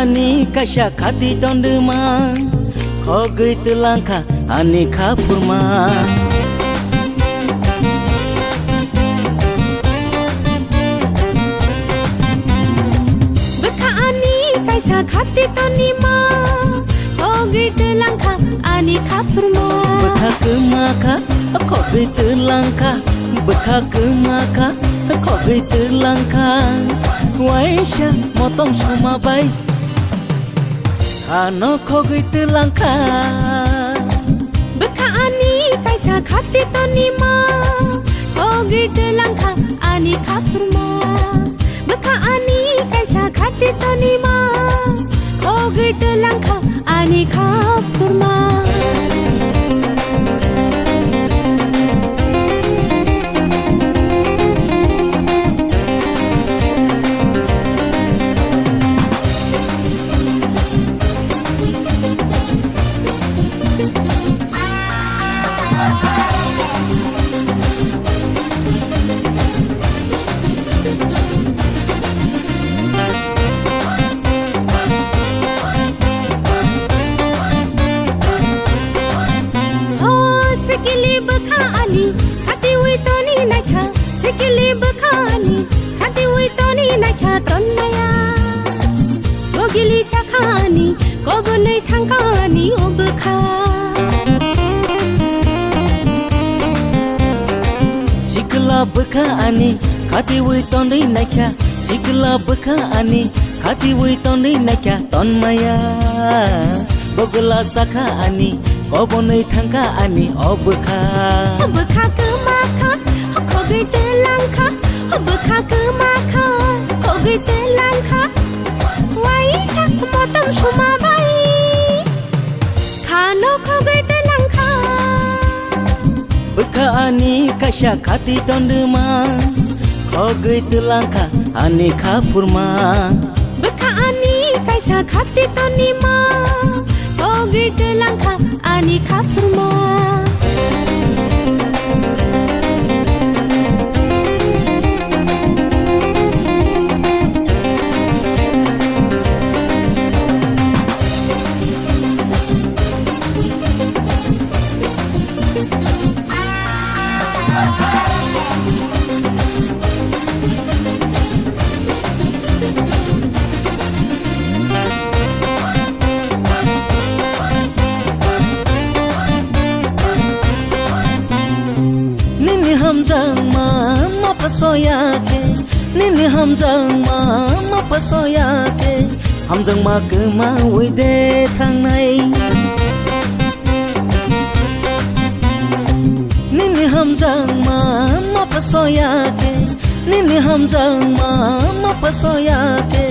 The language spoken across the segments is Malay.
ani kasha khati tondma khogui tulangka ani khapurma baka ani kaisa khati tondma khogui tulangka ani khapurma baka kemaka khogui tulangka baka kemaka khogui tulangka waisha motong sumabai Hano khogui tulangka baka ani kaisa khati tondma khogui tulangka ani khapurma baka ani kaisa khati tondma khogui tulangka ani khapurma Sikili bakani khati wi toni nakha sikili bakani khati wi toni nakha tonmaya gogili chakhani kobonai thangkani obkha Sikla bakani khati wi toni nakha sikla bakani khati wi toni nakha tonmaya bogla sakha ani kobonai thangka ani obkha kemakha khogui telangkha obkha kemakha khogui telangkha waisa motam sumabai khano khogui telangkha baka ani kasha khati tondma khogui telangkha ani khapurma baka ani kaisa khati tondma khogui telangkha ani khapurma hamjang ma pasoya ke nini hamjang ma pasoya ke hamjang ma kema uide thangnai nini hamjang ma pasoya ke nini hamjang ma pasoya ke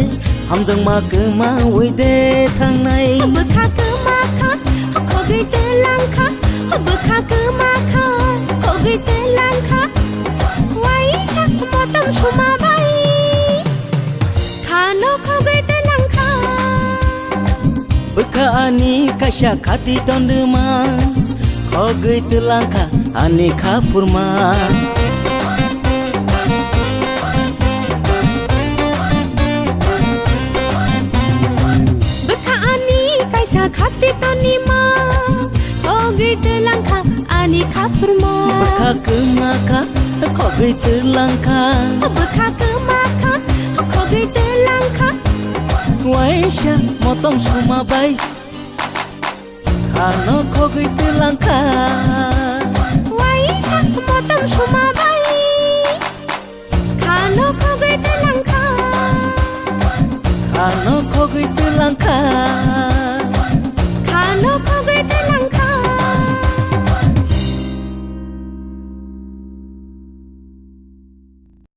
hamjang ma kema uide thangnai baka kemakha khogui telangkha baka kemakha khogui telangkha waisa motam sumabai khano khogui telangkha baka ani kasha khati tondma khogui telangkha ani khapurma baka ani kaisa khati tondma khogui telangkha ani khapurma baka kemaka khogui telangkha baka kemakha khogui telangkha waisha motom sumabai khano khogui telangkha waisa motam sumabai khano khogui telangkha khano khogui telangkha